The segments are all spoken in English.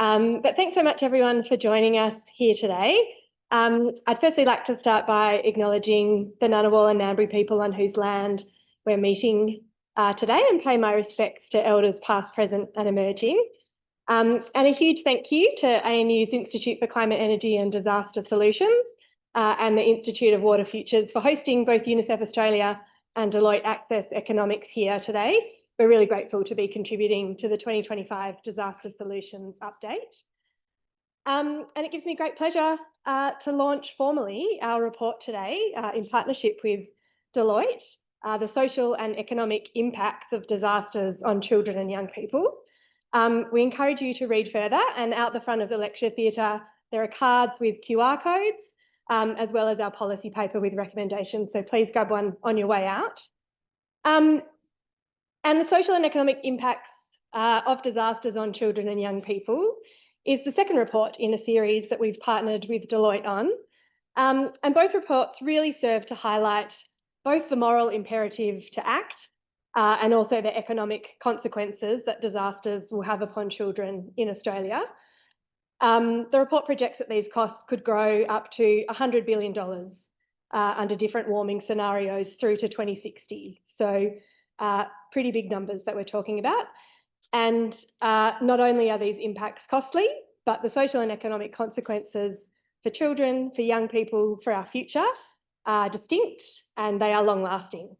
But thanks so much, everyone, for joining us here today. I'd firstly like to start by acknowledging the Ngunnawal and Ngambri people on whose land we're meeting today and pay my respects to elders past, present and emerging. And a huge thank you to ANU's Institute for Climate, Energy and Disaster Solutions and the Institute of Water Futures for hosting both UNICEF Australia and Deloitte Access Economics here today. We're really grateful to be contributing to the 2025 Disaster Solutions Update. And it gives me great pleasure to launch formally our report today in partnership with Deloitte, the social and economic impacts of disasters on children and young people. We encourage you to read further, and out the front of the lecture theatre, there are cards with QR codes, as well as our policy paper with recommendations. So please grab one on your way out. And the social and economic impacts of disasters on children and young people is the second report in a series that we've partnered with Deloitte on. And both reports really serve to highlight both the moral imperative to act and also the economic consequences that disasters will have upon children in Australia. The report projects that these costs could grow up to $100 billion under different warming scenarios through to 2060. So pretty big numbers that we're talking about. And not only are these impacts costly, but the social and economic consequences for children, for young people, for our future are distinct and they are long lasting.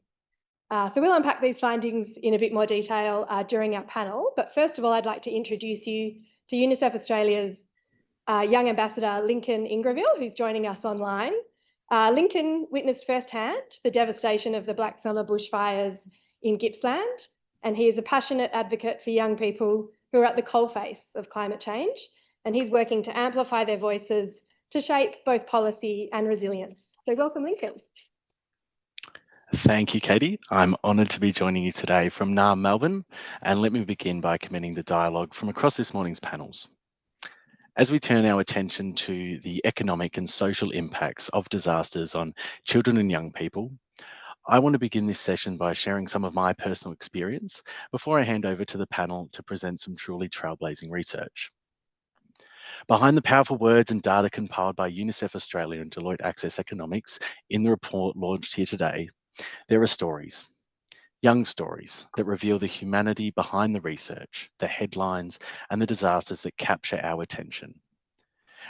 So we'll unpack these findings in a bit more detail during our panel. But first of all, I'd like to introduce you to UNICEF Australia's young ambassador, Lincoln Ingravalle, who's joining us online. Lincoln witnessed firsthand the devastation of the Black Summer bushfires in Gippsland, and he is a passionate advocate for young people who are at the coalface of climate change, and he's working to amplify their voices to shape both policy and resilience. So welcome, Lincoln. Thank you, Katie. I'm honoured to be joining you today from Melbourne, and let me begin by commending the dialogue from across this morning's panels. As we turn our attention to the economic and social impacts of disasters on children and young people, I want to begin this session by sharing some of my personal experience before I hand over to the panel to present some truly trailblazing research. Behind the powerful words and data compiled by UNICEF Australia and Deloitte Access Economics in the report launched here today, there are stories, young stories that reveal the humanity behind the research, the headlines, and the disasters that capture our attention.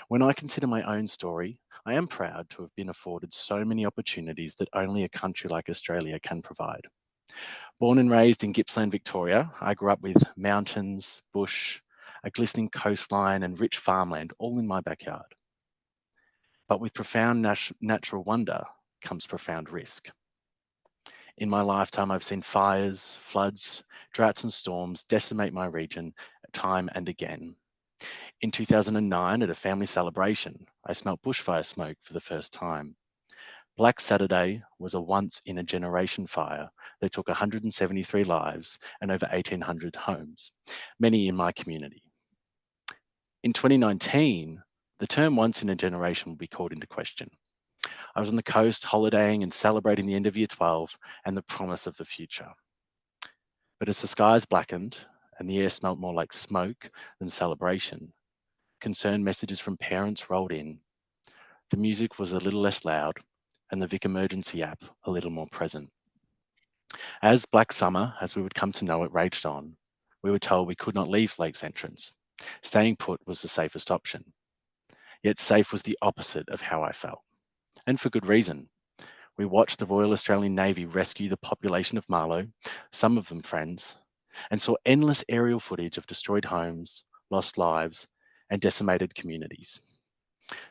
When I consider my own story, I am proud to have been afforded so many opportunities that only a country like Australia can provide. Born and raised in Gippsland, Victoria, I grew up with mountains, bush, a glistening coastline and rich farmland all in my backyard. But with profound natural wonder comes profound risk. In my lifetime, I've seen fires, floods, droughts and storms decimate my region time and again. In 2009, at a family celebration, I smelt bushfire smoke for the first time. Black Saturday was a once-in-a-generation fire that took 173 lives and over 1,800 homes, many in my community. In 2019, the term once in a generation will be called into question. I was on the coast holidaying and celebrating the end of year 12 and the promise of the future. But as the skies blackened and the air smelt more like smoke than celebration, concerned messages from parents rolled in. The music was a little less loud and the Vic Emergency app a little more present. As Black Summer, as we would come to know it, raged on, we were told we could not leave Lake's entrance. Staying put was the safest option. Yet safe was the opposite of how I felt. And for good reason. We watched the Royal Australian Navy rescue the population of Marlow, some of them friends, and saw endless aerial footage of destroyed homes, lost lives, and decimated communities.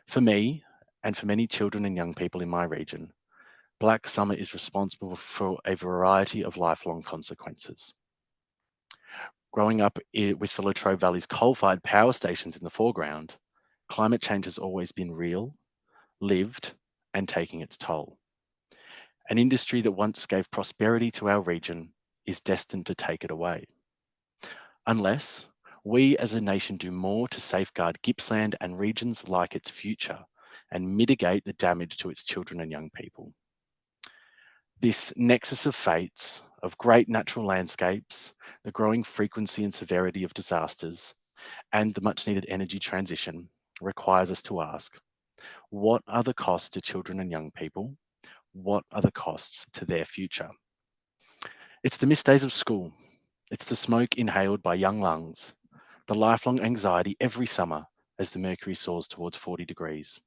For me, and for many children and young people in my region, Black Summer is responsible for a variety of lifelong consequences. Growing up with the Latrobe Valley's coal-fired power stations in the foreground, climate change has always been real, lived, and taking its toll. An industry that once gave prosperity to our region is destined to take it away. Unless we as a nation do more to safeguard Gippsland and regions like its future and mitigate the damage to its children and young people. This nexus of fates, of great natural landscapes, the growing frequency and severity of disasters, and the much needed energy transition requires us to ask, what are the costs to children and young people? What are the costs to their future? It's the missed days of school. It's the smoke inhaled by young lungs, the lifelong anxiety every summer as the mercury soars towards 40 degrees.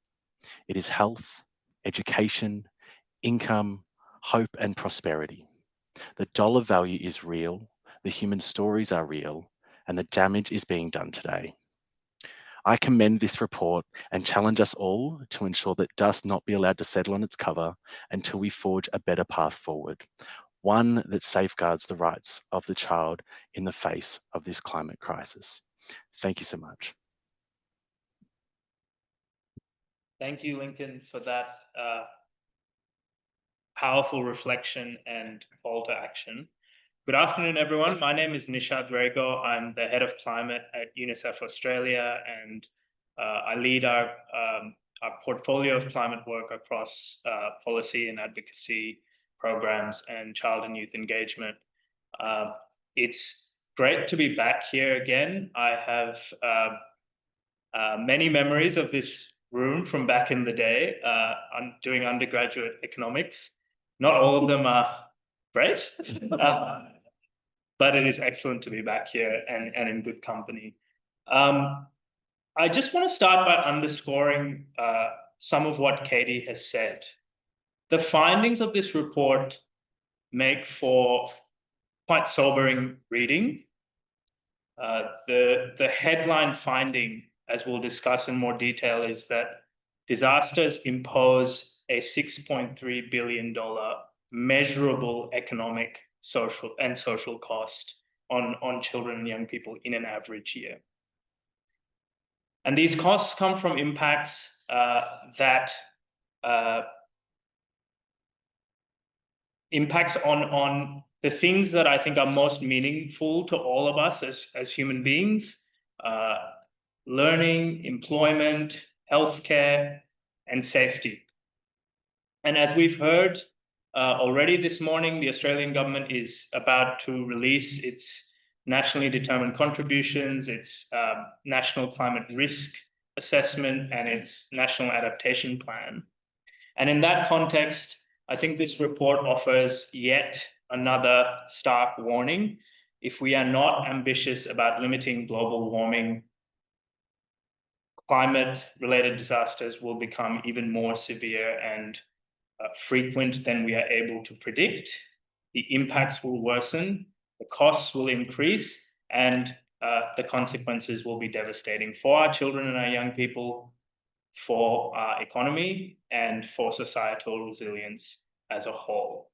It is health, education, income, hope, and prosperity. The dollar value is real, the human stories are real, and the damage is being done today. I commend this report and challenge us all to ensure that dust not be allowed to settle on its cover until we forge a better path forward, one that safeguards the rights of the child in the face of this climate crisis. Thank you so much. Thank you, Lincoln, for that powerful reflection and call to action. Good afternoon, everyone. My name is Nishadh Rego. I'm the head of climate at UNICEF Australia, and I lead our portfolio of climate work across policy and advocacy programs and child and youth engagement. It's great to be back here again. I have many memories of this room from back in the day. I'm doing undergraduate economics. Not all of them are great, but it is excellent to be back here and in good company. I just want to start by underscoring some of what Katie has said. The findings of this report make for quite sobering reading. The headline finding, as we'll discuss in more detail, is that disasters impose a $6.3 billion measurable economic, social cost on children and young people in an average year. And these costs come from impacts impacts on the things that I think are most meaningful to all of us as human beings: learning, employment, healthcare, and safety. And as we've heard already this morning, the Australian government is about to release its nationally determined contributions, its national climate risk assessment, and its national adaptation plan. And in that context, I think this report offers yet another stark warning. If we are not ambitious about limiting global warming, climate-related disasters will become even more severe and frequent than we are able to predict. The impacts will worsen, the costs will increase, and the consequences will be devastating for our children and our young people, for our economy, and for societal resilience as a whole.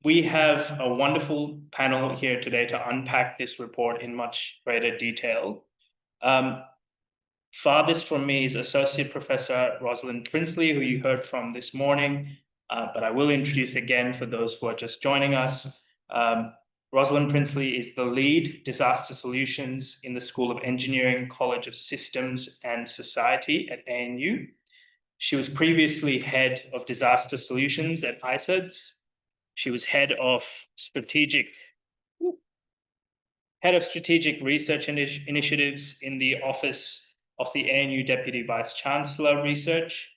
We have a wonderful panel here today to unpack this report in much greater detail. Farthest from me is Associate Professor Rosalind Prinsley, who you heard from this morning, but I will introduce again for those who are just joining us. Rosalind Prinsley is the lead disaster solutions in the School of Engineering, College of Systems and Society at ANU. She was previously head of disaster solutions at ISADS. She was head of strategic research initiatives in the Office of the ANU Deputy Vice Chancellor Research.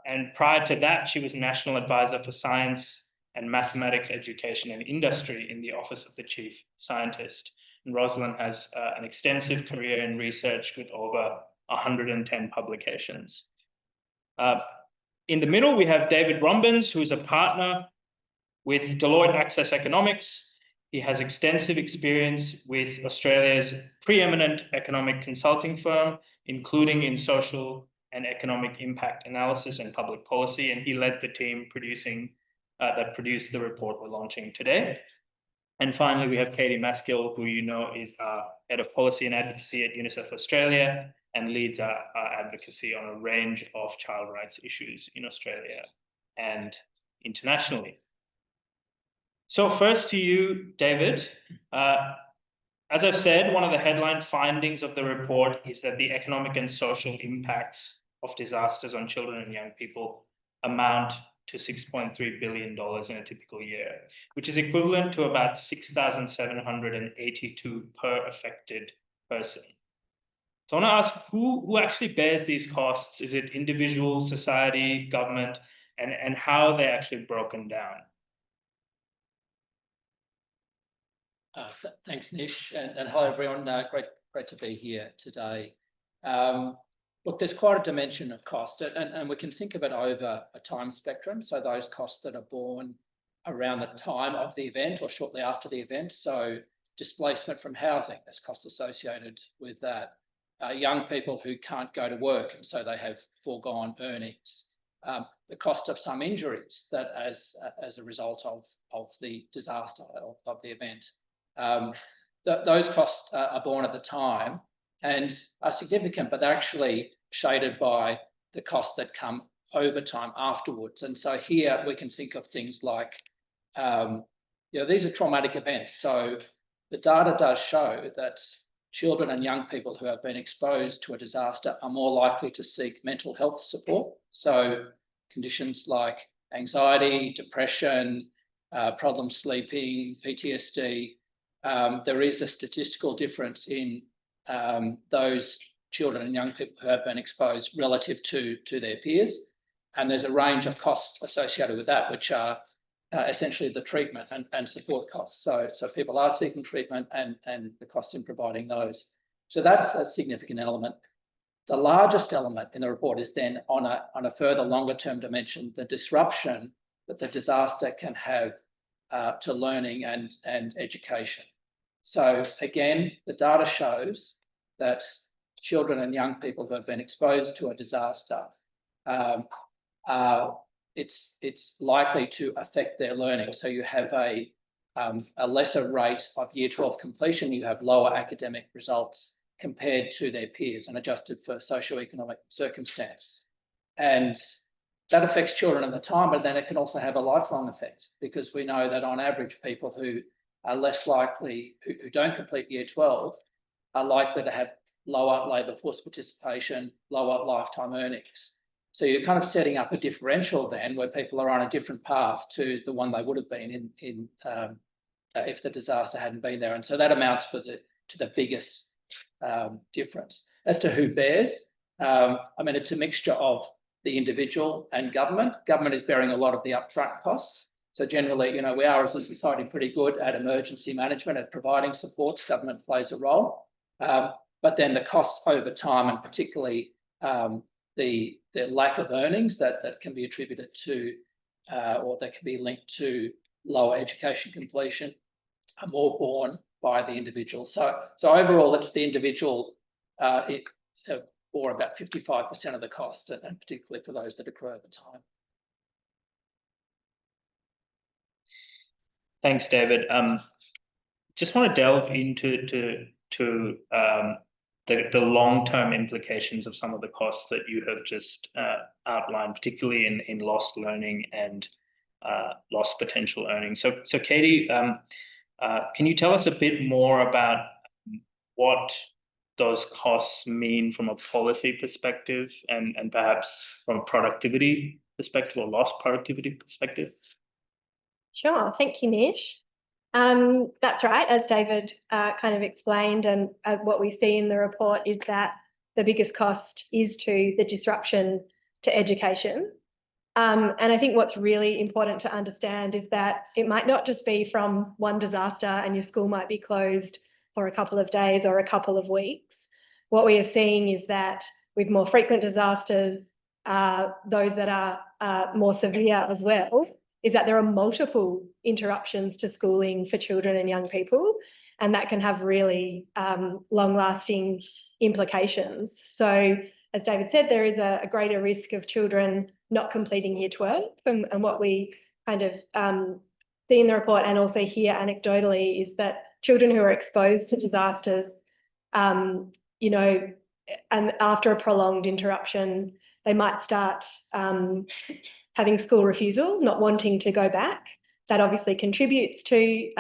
And prior to that, she was National Advisor for Science and Mathematics Education and Industry in the Office of the Chief Scientist. And Rosalind has an extensive career in research with over 110 publications. In the middle, we have David Rumbens, who's a partner with Deloitte Access Economics. He has extensive experience with Australia's preeminent economic consulting firm, including in social and economic impact analysis and public policy, and he led the team that produced the report we're launching today. And finally, we have Katie Maskiell, who you know is our head of policy and advocacy at UNICEF Australia and leads our advocacy on a range of child rights issues in Australia and internationally. So first to you, David. As I've said, one of the headline findings of the report is that the economic and social impacts of disasters on children and young people amount to $6.3 billion in a typical year, which is equivalent to about 6,782 per affected person. So I want to ask who actually bears these costs? Is it individuals, society, government, and how they're actually broken down? Thanks, Nish, and hi everyone. Great to be here today. Look, there's quite a dimension of cost, and we can think of it over a time spectrum. So those costs that are borne around the time of the event or shortly after the event. So displacement from housing, there's costs associated with that. Young people who can't go to work, and so they have foregone earnings. The cost of some injuries that as a result of the disaster of the event. Those costs are borne at the time and are significant, but they're actually shaded by the costs that come over time afterwards. And so here we can think of things like, these are traumatic events. So the data does show that children and young people who have been exposed to a disaster are more likely to seek mental health support. So conditions like anxiety, depression, problem sleeping, PTSD. There is a statistical difference in those children and young people who have been exposed relative to their peers. And there's a range of costs associated with that, which are essentially the treatment and support costs. So people are seeking treatment and the costs in providing those. So that's a significant element. The largest element in the report is then on a further longer term dimension, the disruption that the disaster can have to learning and education. So again, the data shows that children and young people who have been exposed to a disaster, it's likely to affect their learning. So you have a lesser rate of year 12 completion, you have lower academic results compared to their peers and adjusted for socioeconomic circumstance. And that affects children at the time, but then it can also have a lifelong effect, because we know that on average, people who are less likely, who don't complete year 12, are likely to have lower labour force participation, lower lifetime earnings. So you're kind of setting up a differential then where people are on a different path to the one they would have been in if the disaster hadn't been there. And so that amounts to the biggest difference. As to who bears, it's a mixture of the individual and government. Government is bearing a lot of the upfront costs. So generally, we are as a society pretty good at emergency management, at providing supports. Government plays a role. But then the costs over time, and particularly the lack of earnings that can be attributed to or that can be linked to lower education completion, are more borne by the individual. So overall, it's the individual or about 55% of the cost, and particularly for those that occur over time. Thanks, David. Just want to delve into the long-term implications of some of the costs that you have just outlined, particularly in lost learning and lost potential earnings. So Katie, can you tell us a bit more about what those costs mean from a policy perspective and perhaps from a productivity perspective or lost productivity perspective? Sure, thank you, Nish. That's right, as David kind of explained, and what we see in the report is that the biggest cost is to the disruption to education. And I think what's really important to understand is that it might not just be from one disaster and your school might be closed for a couple of days or a couple of weeks. What we are seeing is that with more frequent disasters, those that are more severe as well, is that there are multiple interruptions to schooling for children and young people, and that can have really long-lasting implications. So, as David said, there is a greater risk of children not completing year 12, and what we kind of see in the report and also hear anecdotally is that children who are exposed to disasters, and after a prolonged interruption, they might start having school refusal, not wanting to go back. That obviously contributes to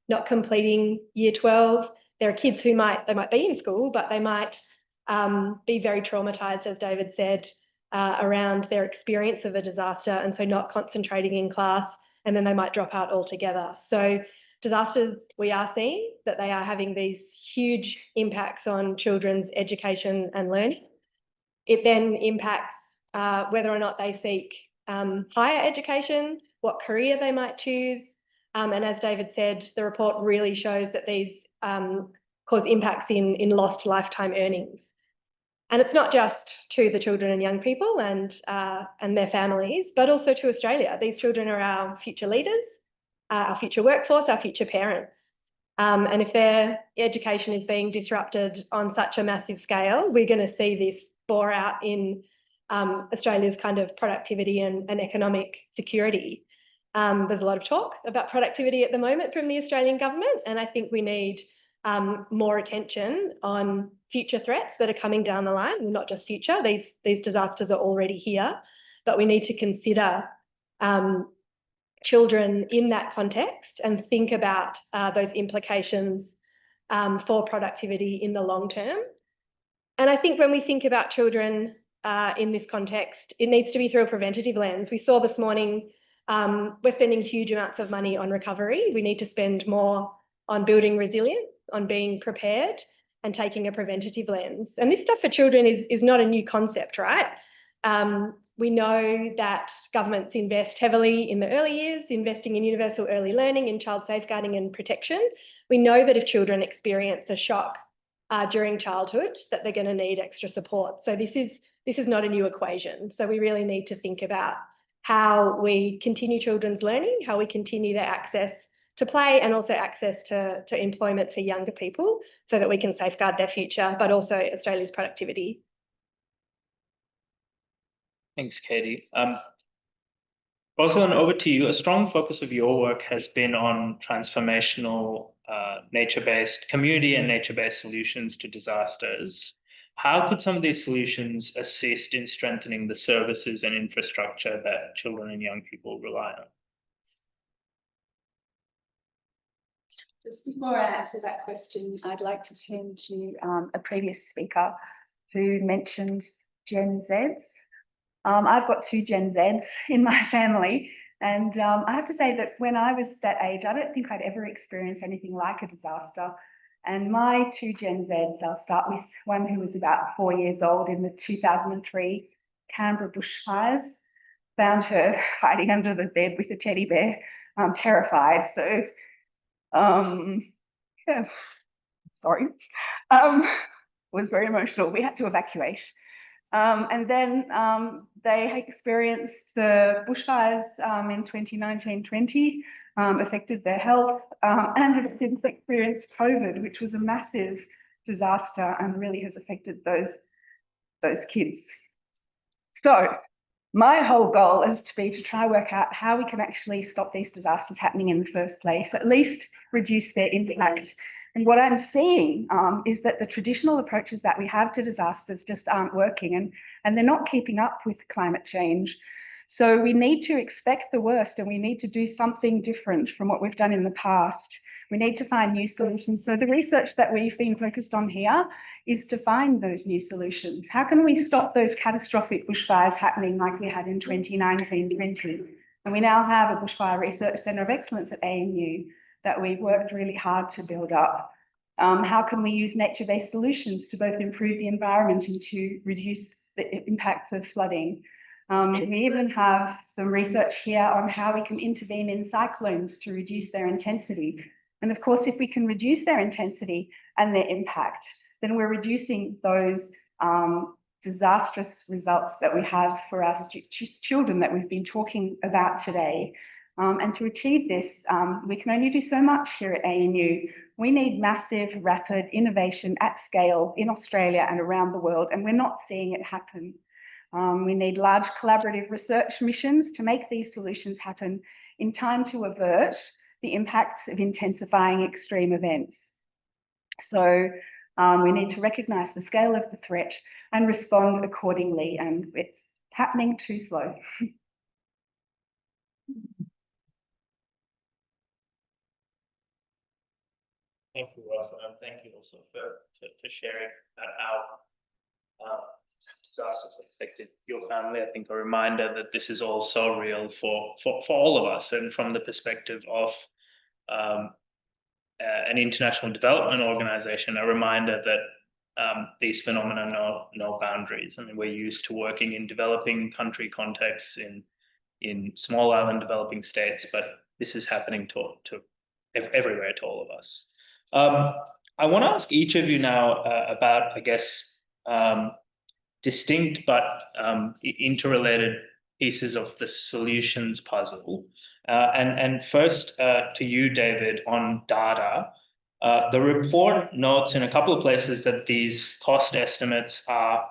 not completing year 12. There are kids who might be in school, but they might be very traumatised, as David said, around their experience of a disaster, and so not concentrating in class, and then they might drop out altogether. So disasters, we are seeing that they are having these huge impacts on children's education and learning. It then impacts whether or not they seek higher education, what career they might choose. And as David said, the report really shows that these cause impacts in lost lifetime earnings. And it's not just to the children and young people and their families, but also to Australia. These children are our future leaders, our future workforce, our future parents. And if their education is being disrupted on such a massive scale, we're going to see this bore out in Australia's kind of productivity and economic security. There's a lot of talk about productivity at the moment from the Australian government, and I think we need more attention on future threats that are coming down the line, not just future. These disasters are already here, but we need to consider children in that context and think about those implications for productivity in the long term. And I think when we think about children in this context, it needs to be through a preventative lens. We saw this morning we're spending huge amounts of money on recovery. We need to spend more on building resilience, on being prepared and taking a preventative lens. And this stuff for children is not a new concept, right? We know that governments invest heavily in the early years, investing in universal early learning, in child safeguarding and protection. We know that if children experience a shock during childhood, that they're going to need extra support. So this is not a new equation. So we really need to think about how we continue children's learning, how we continue their access to play and also access to employment for younger people so that we can safeguard their future, but also Australia's productivity. Thanks, Katie. Rosalind, over to you. A strong focus of your work has been on transformational nature-based, community and nature-based solutions to disasters. How could some of these solutions assist in strengthening the services and infrastructure that children and young people rely on? Just before I answer that question, I'd like to turn to a previous speaker who mentioned Gen Zs. I've got 2 Gen Zs in my family, and I have to say that when I was that age, I don't think I'd ever experienced anything like a disaster. And my 2 Gen Zs, I'll start with one who was about 4 years old in the 2003 Canberra bushfires, found her hiding under the bed with a teddy bear, terrified. So, yeah, sorry, was very emotional. We had to evacuate. And then they experienced the bushfires in 2019-20, affected their health, and have since experienced COVID, which was a massive disaster and really has affected those kids. So my whole goal is to try work out how we can actually stop these disasters happening in the first place, at least reduce their impact. And what I'm seeing is that the traditional approaches that we have to disasters just aren't working, and they're not keeping up with climate change. So we need to expect the worst, and we need to do something different from what we've done in the past. We need to find new solutions. So the research that we've been focused on here is to find those new solutions. How can we stop those catastrophic bushfires happening like we had in 2019-20? And we now have a Bushfire Research Centre of Excellence at ANU that we've worked really hard to build up. How can we use nature-based solutions to both improve the environment and to reduce the impacts of flooding? We even have some research here on how we can intervene in cyclones to reduce their intensity. And of course, if we can reduce their intensity and their impact, then we're reducing those disastrous results that we have for our children that we've been talking about today. And to achieve this, we can only do so much here at ANU. We need massive, rapid innovation at scale in Australia and around the world, and we're not seeing it happen. We need large collaborative research missions to make these solutions happen in time to avert the impacts of intensifying extreme events. So we need to recognise the scale of the threat and respond accordingly, and it's happening too slow. Thank you, Rosalind. Thank you also for sharing that out. disasters that affected your family, I think a reminder that this is also real for all of us, and from the perspective of an international development organization, a reminder that these phenomena know no boundaries. I mean, we're used to working in developing country contexts, in small island developing states, but this is happening to everywhere, to all of us. I want to ask each of you now about, I guess, distinct but interrelated pieces of the solutions puzzle. And first to you, David, on data. The report notes in a couple of places that these cost estimates are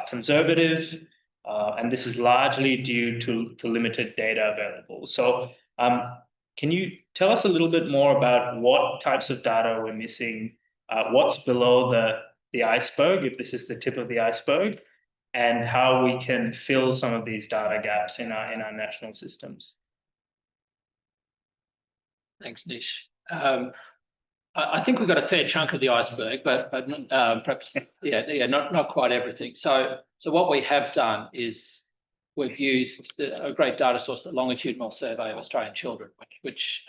conservative, and this is largely due to limited data available. So can you tell us a little bit more about what types of data we're missing, what's below the iceberg, if this is the tip of the iceberg, and how we can fill some of these data gaps in our national systems? Thanks, Nish. I think we've got a fair chunk of the iceberg, but perhaps not quite everything. So what we have done is we've used a great data source, the longitudinal survey of Australian children, which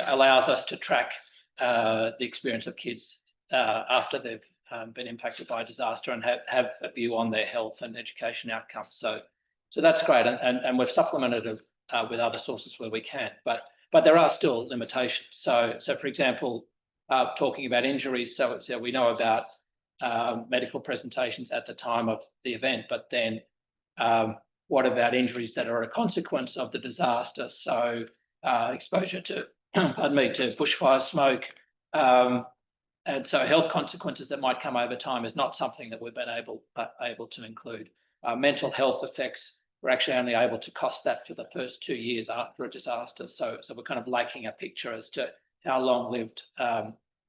allows us to track the experience of kids after they've been impacted by a disaster and have a view on their health and education outcomes. So that's great, and we've supplemented it with other sources where we can, but there are still limitations. So for example, talking about injuries, so we know about medical presentations at the time of the event, but then what about injuries that are a consequence of the disaster? So exposure to, pardon me, to bushfire smoke, and so health consequences that might come over time is not something that we've been able to include. Mental health effects, we're actually only able to cost that for the first 2 years after a disaster. So we're kind of lacking a picture as to how long-lived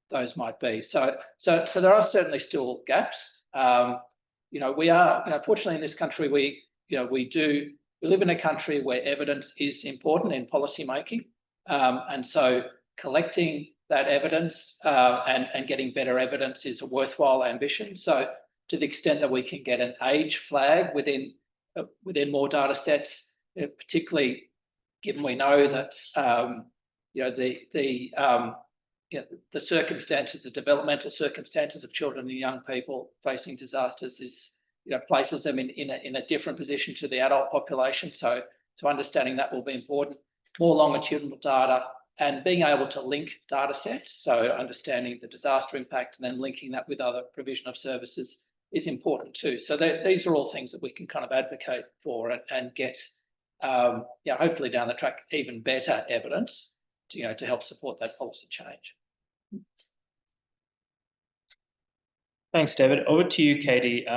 those might be. So there are certainly still gaps. We are, fortunately in this country, we live in a country where evidence is important in policy making, and so collecting that evidence and getting better evidence is a worthwhile ambition. So to the extent that we can get an age flag within more data sets, particularly given we know that the circumstances, the developmental circumstances of children and young people facing disasters is places them in a different position to the adult population. So understanding that will be important. More longitudinal data and being able to link data sets, so understanding the disaster impact and then linking that with other provision of services is important too. So these are all things that we can kind of advocate for and get, hopefully down the track, even better evidence to help support that policy change. Thanks, David. Over to you, Katie.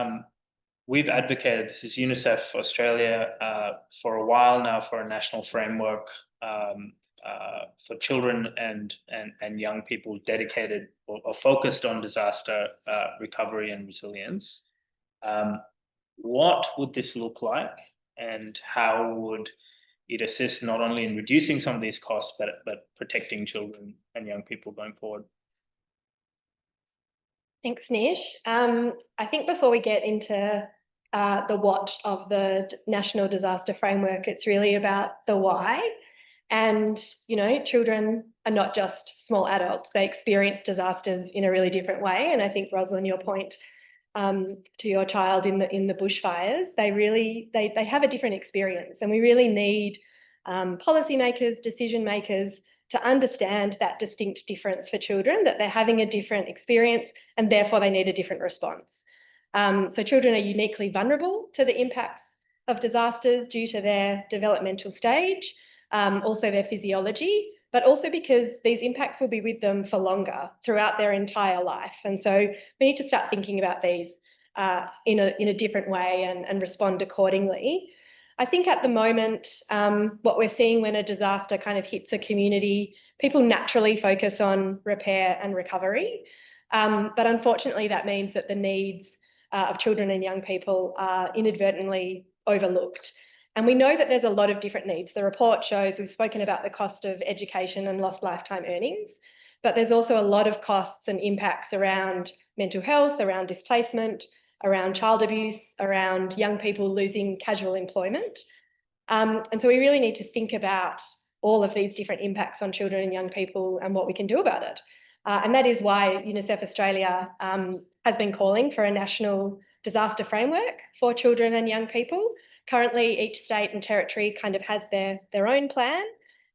We've advocated, this is UNICEF Australia, for a while now for a national framework for children and young people dedicated or focused on disaster recovery and resilience. What would this look like, and how would it assist not only in reducing some of these costs, but protecting children and young people going forward? Thanks, Nish. I think before we get into the what of the National Disaster Framework, it's really about the why. And, children are not just small adults. They experience disasters in a really different way. And I think, Rosalind, your point to your child in the bushfires, they have a different experience. And we really need policymakers, decision makers to understand that distinct difference for children, that they're having a different experience and therefore they need a different response. So children are uniquely vulnerable to the impacts of disasters due to their developmental stage, also their physiology, but also because these impacts will be with them for longer throughout their entire life. And so we need to start thinking about these in a different way and respond accordingly. I think at the moment, what we're seeing when a disaster kind of hits a community, people naturally focus on repair and recovery. But unfortunately, that means that the needs of children and young people are inadvertently overlooked. And we know that there's a lot of different needs. The report shows, we've spoken about the cost of education and lost lifetime earnings, but there's also a lot of costs and impacts around mental health, around displacement, around child abuse, around young people losing casual employment. And so we really need to think about all of these different impacts on children and young people and what we can do about it. And that is why UNICEF Australia has been calling for a national disaster framework for children and young people. Currently, each state and territory kind of has their own plan,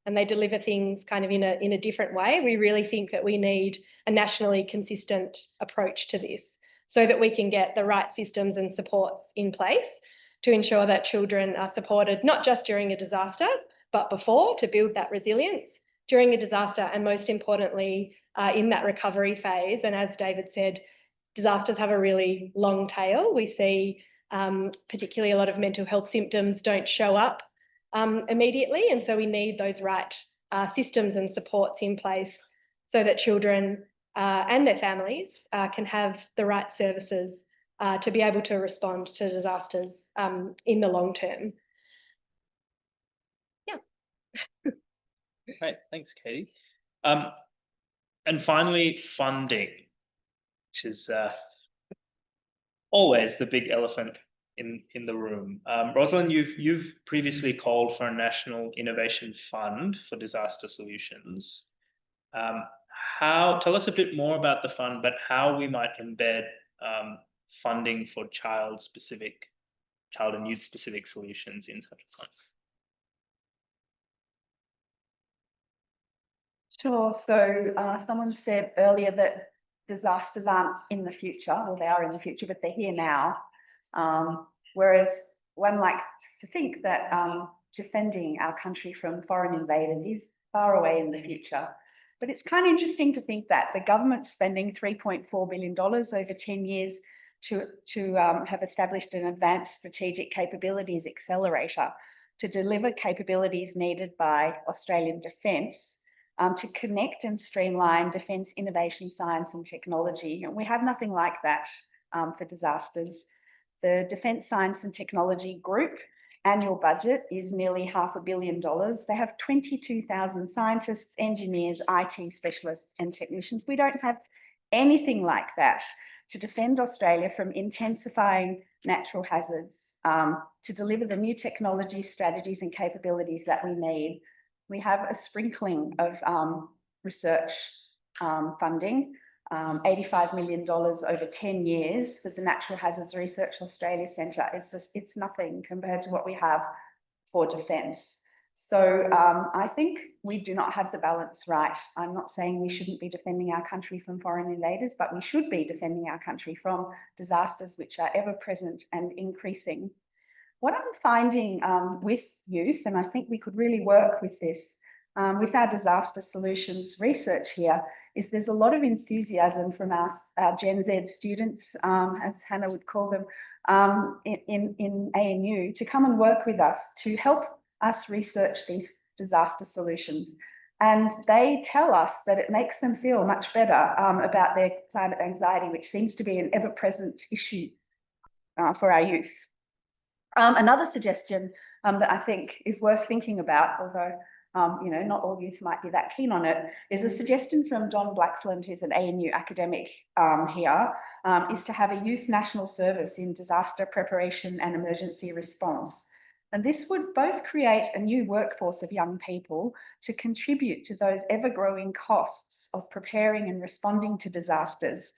and they deliver things kind of in a different way. We really think that we need a nationally consistent approach to this so that we can get the right systems and supports in place to ensure that children are supported not just during a disaster, but before, to build that resilience during a disaster, and most importantly, in that recovery phase. And as David said, disasters have a really long tail. We see particularly a lot of mental health symptoms don't show up immediately, and so we need those right systems and supports in place so that children and their families can have the right services to be able to respond to disasters in the long term. Yeah. Great, thanks, Katie. And finally, funding, which is always the big elephant in the room. Rosalind, you've previously called for a national innovation fund for disaster solutions. Tell us a bit more about the fund, but how we might embed funding for child and youth specific solutions in such a fund. Sure. So someone said earlier that disasters aren't in the future, or they are in the future, but they're here now. Whereas one likes to think that defending our country from foreign invaders is far away in the future. But it's kind of interesting to think that the government's spending $3.4 billion over 10 years to have established an advanced strategic capabilities accelerator to deliver capabilities needed by Australian Defence to connect and streamline defence innovation, science and technology. And we have nothing like that for disasters. The Defence Science and Technology Group annual budget is nearly $500 million. They have 22,000 scientists, engineers, IT specialists and technicians. We don't have anything like that to defend Australia from intensifying natural hazards, to deliver the new technology, strategies and capabilities that we need. We have a sprinkling of research funding, $85 million over 10 years with the Natural Hazards Research Australia Centre. It's nothing compared to what we have for defence. So I think we do not have the balance right. I'm not saying we shouldn't be defending our country from foreign invaders, but we should be defending our country from disasters which are ever present and increasing. What I'm finding with youth, and I think we could really work with this, with our disaster solutions research here, is there's a lot of enthusiasm from our Gen Z students, as Hannah would call them, in ANU, to come and work with us to help us research these disaster solutions. And they tell us that it makes them feel much better about their climate anxiety, which seems to be an ever-present issue for our youth. Another suggestion that I think is worth thinking about, although not all youth might be that keen on it, is a suggestion from Don Blaxland, who's an ANU academic here, is to have a youth national service in disaster preparation and emergency response. And this would both create a new workforce of young people to contribute to those ever-growing costs of preparing and responding to disasters.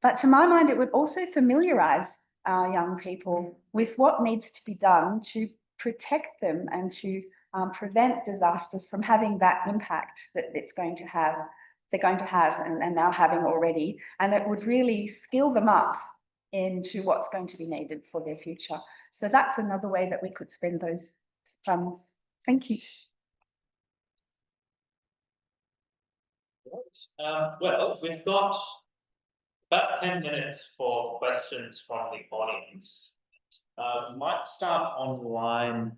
But to my mind, it would also familiarise our young people with what needs to be done to protect them and to prevent disasters from having that impact that they're going to have and now having already. And it would really skill them up into what's going to be needed for their future. So that's another way that we could spend those funds. Thank you. Well, we've got about 10 minutes for questions from the audience. We might start online,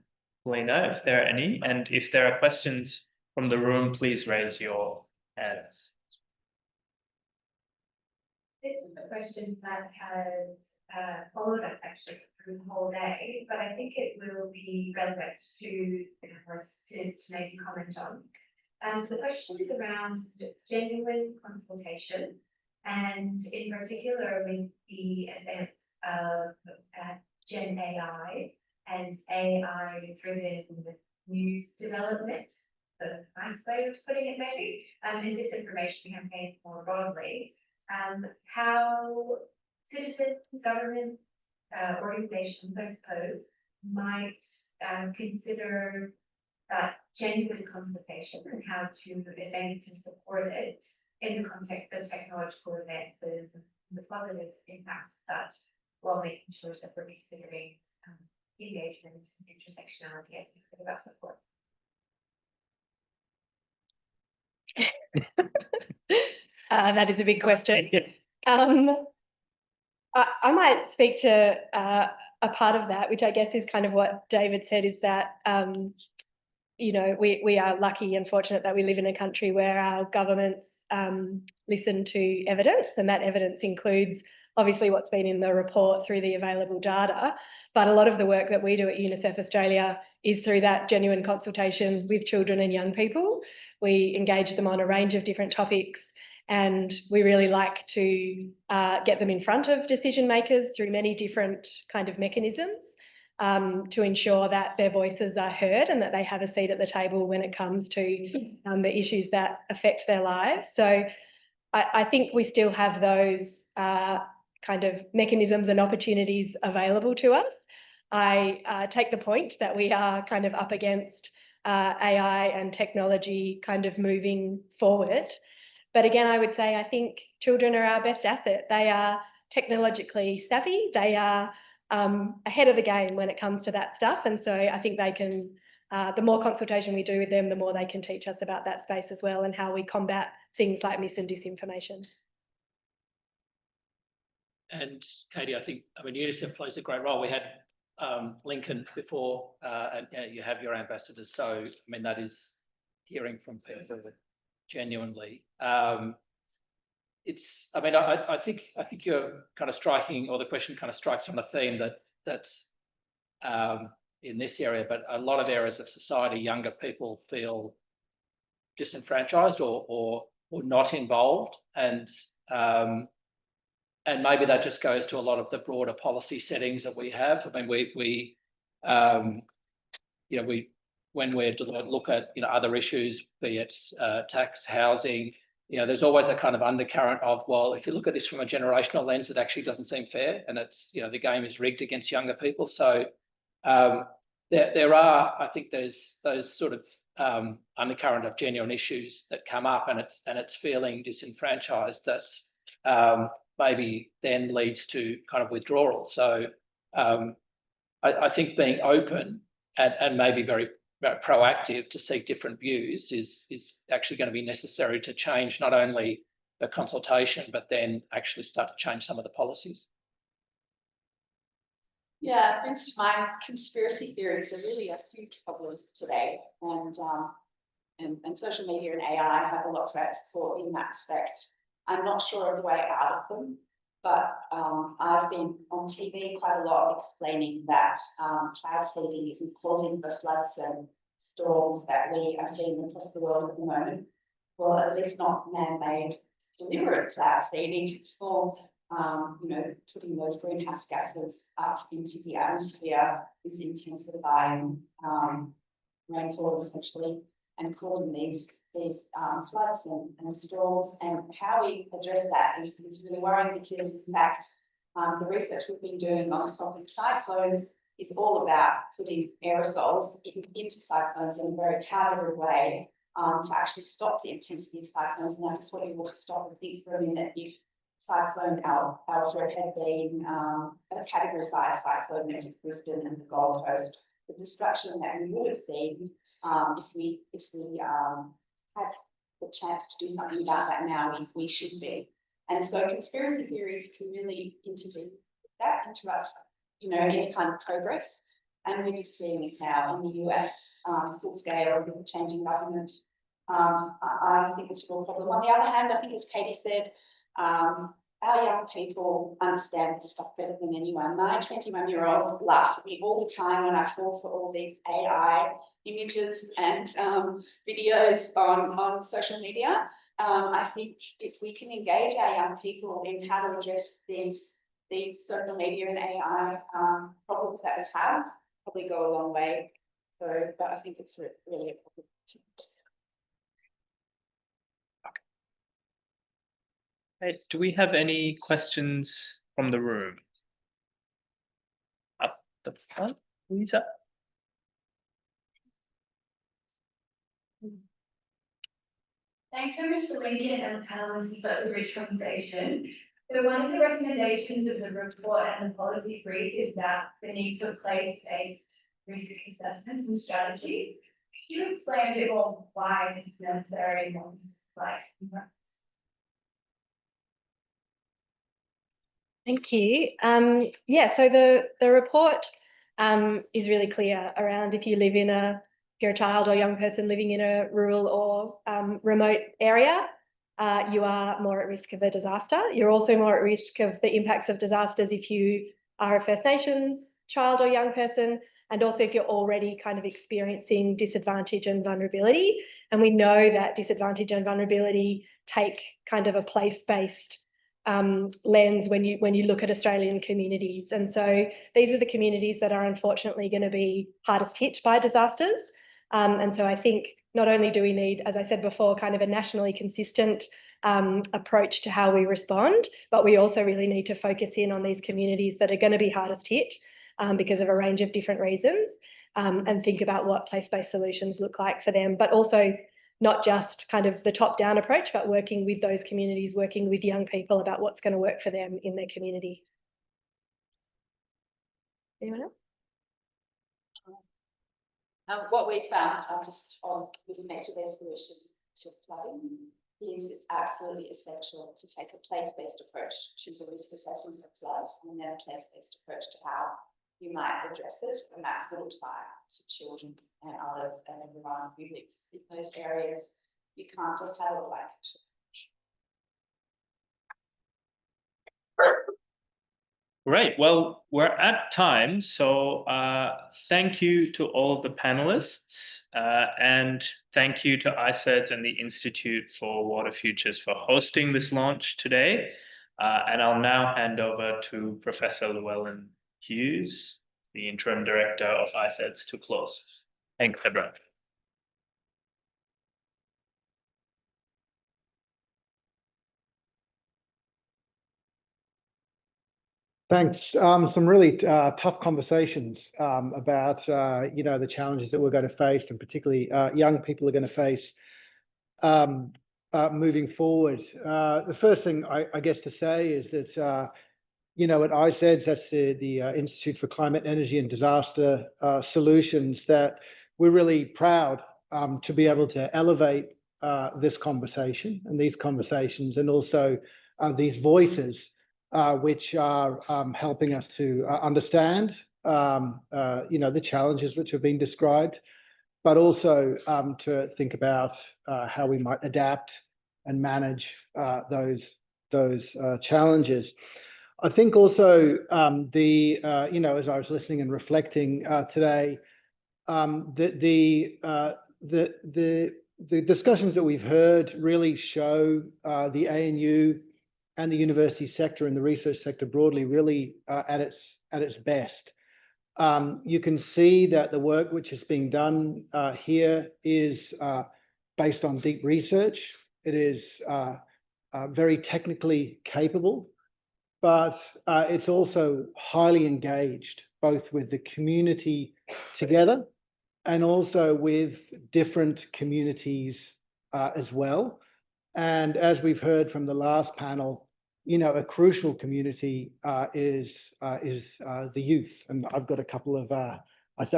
Lena, if there are any, and if there are questions from the room, please raise your hands. This is a question that has followed us actually through the whole day, but I think it will be relevant to the panelists to make a comment on. The question is around genuine consultation, and in particular with the advanced of Gen AI and AI-driven news development, the nice way of putting it maybe, and disinformation campaigns more broadly, how citizens, governments, organizations, I suppose, might consider that genuine consultation and how to advance and support it in the context of technological advances and the positive impacts of that, while making sure that we're considering engagement and intersectionality as we think about support. That is a big question. I might speak to a part of that, which I guess is kind of what David said, is that you know, we are lucky and fortunate that we live in a country where our governments listen to evidence, and that evidence includes obviously what's been in the report through the available data, but a lot of the work that we do at UNICEF Australia is through that genuine consultation with children and young people. We engage them on a range of different topics, and we really like to get them in front of decision makers through many different kind of mechanisms to ensure that their voices are heard and that they have a seat at the table when it comes to the issues that affect their lives. So I think we still have those kind of mechanisms and opportunities available to us. I take the point that we are kind of up against AI and technology kind of moving forward. But again, I would say I think children are our best asset. They are technologically savvy. They are ahead of the game when it comes to that stuff. And so I think they can, the more consultation we do with them, the more they can teach us about that space as well and how we combat things like mis and disinformation. And Katie, I mean, UNICEF plays a great role. We had Lincoln before, and you have your ambassadors. So, I mean, that is hearing from people genuinely. I mean, I think you're kind of striking, or the question kind of strikes on a theme that's in this area, but a lot of areas of society, younger people feel disenfranchised or not involved, and maybe that just goes to a lot of the broader policy settings that we have. I mean, we when we look at other issues, be it tax, housing, there's always a kind of undercurrent of, well, if you look at this from a generational lens, it actually doesn't seem fair, and it's the game is rigged against younger people. So there are, I think there's those sort of undercurrent of genuine issues that come up, and it's feeling disenfranchised that's maybe then leads to kind of withdrawal. So I think being open and maybe very proactive to seek different views is actually going to be necessary to change not only the consultation, but then actually start to change some of the policies. Yeah, thanks to my conspiracy theories are really a huge problem today, and social media and AI have a lot to add support in that respect. I'm not sure of the way out of them, but I've been on TV quite a lot explaining that cloud seeding isn't causing the floods and storms that we are seeing across the world at the moment. Well, at least not man-made, deliberate cloud seeding. It's more, putting those greenhouse gases up into the atmosphere is intensifying rainfall essentially and causing these floods and storms. And how we address that is really worrying, because in fact, the research we've been doing on stopping cyclones is all about putting aerosols into cyclones in a very targeted way to actually stop the intensity of cyclones. And I just want you all to stop and think for a minute. If Cyclone Alfred had been a Category 5 cyclone that hit Brisbane and the Gold Coast, the destruction that we would have seen if we had the chance to do something about that now, we should be. And so conspiracy theories can really intervene with that, interrupt any kind of progress. And we're just seeing it now in the US, full scale with the changing government. I think it's a real problem. On the other hand, I think, as Katie said, our young people understand this stuff better than anyone. My 21-year-old laughs at me all the time when I fall for all these AI images and videos on social media. I think if we can engage our young people in how to address these these social media and AI problems that we have probably go a long way. So, but I think it's really a problem. Okay. Do we have any questions from the room? Up the front, Louisa. Thanks so much for linking and panelists for such a rich conversation. So one of the recommendations of the report and the policy brief is that the need for place-based risk assessments and strategies. Could you explain a bit more why this is necessary and what it's like in practice? Thank you. Yeah, so the report is really clear around if you're a child or young person living in a rural or remote area, you are more at risk of a disaster. You're also more at risk of the impacts of disasters if you are a First Nations child or young person, and also if you're already kind of experiencing disadvantage and vulnerability. And we know that disadvantage and vulnerability take kind of a place-based lens when you look at Australian communities. And so these are the communities that are unfortunately going to be hardest hit by disasters. And so I think not only do we need, as I said before, kind of a nationally consistent approach to how we respond, but we also really need to focus in on these communities that are going to be hardest hit because of a range of different reasons, and think about what place-based solutions look like for them, but also not just kind of the top-down approach, but working with those communities, working with young people about what's going to work for them in their community. Anyone else? What we found just on with the nature-based solution to flooding is it's absolutely essential to take a place-based approach to the risk assessment of floods, and then a place-based approach to how you might address it, and that would apply to children and others and everyone who lives in those areas. You can't just have a blanket approach. Great. Well, we're at time, so thank you to all of the panelists, and thank you to ICEDS and the Institute for Water Futures for hosting this launch today. And I'll now hand over to Professor Llewellyn Hughes, the Interim Director of ICEDS, to close. Thanks, everyone. Thanks. Some really tough conversations about the challenges that we're going to face, and particularly young people are going to face moving forward. The first thing I guess to say is that at ICEDS, that's the Institute for Climate, Energy and Disaster Solutions, that we're really proud to be able to elevate this conversation and these conversations, and also these voices which are helping us to understand, the challenges which have been described, but also to think about how we might adapt and manage those challenges. I think also as I was listening and reflecting today, the discussions that we've heard really show the ANU and the university sector and the research sector broadly really at its best. You can see that the work which is being done here is based on deep research. It is very technically capable, but it's also highly engaged, both with the community together and also with different communities as well. And as we've heard from the last panel, a crucial community is the youth. And I've got a couple of, I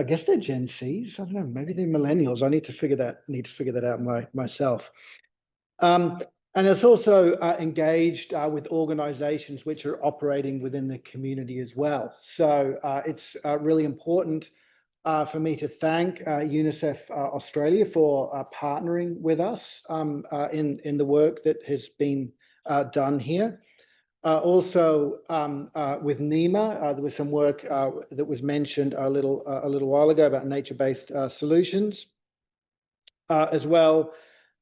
guess they're Gen Zs. I don't know, maybe they're millennials. I need to figure that out myself. And it's also engaged with organizations which are operating within the community as well. So it's really important for me to thank UNICEF Australia for partnering with us in the work that has been done here. Also with NEMA, there was some work that was mentioned a little while ago about nature-based solutions, as well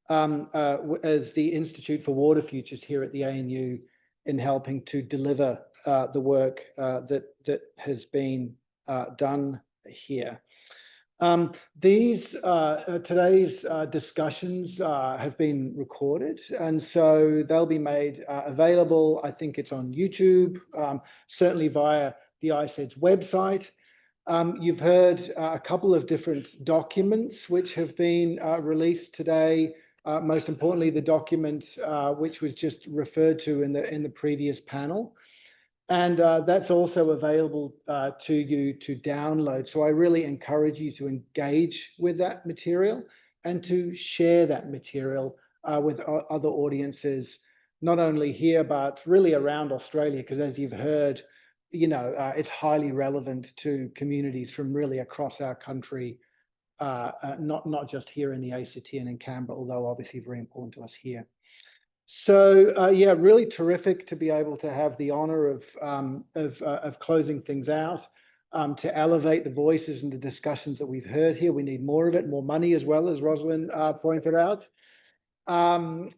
as the Institute for Water Futures here at the ANU in helping to deliver the work that has been done here. Today's discussions have been recorded, and so they'll be made available. I think it's on YouTube, certainly via the ICED's website. You've heard a couple of different documents which have been released today. Most importantly, the document which was just referred to in the previous panel. And that's also available to you to download. So I really encourage you to engage with that material and to share that material with other audiences, not only here, but really around Australia, because as you've heard, it's highly relevant to communities from really across our country, not just here in the ACT and in Canberra, although obviously very important to us here. So yeah, really terrific to be able to have the honor of closing things out, to elevate the voices and the discussions that we've heard here. We need more of it, more money as well, as Rosalind pointed out. And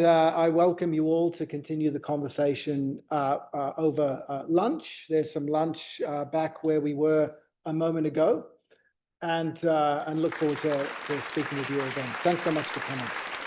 I welcome you all to continue the conversation over lunch. There's some lunch back where we were a moment ago, and look forward to speaking with you again. Thanks so much for coming.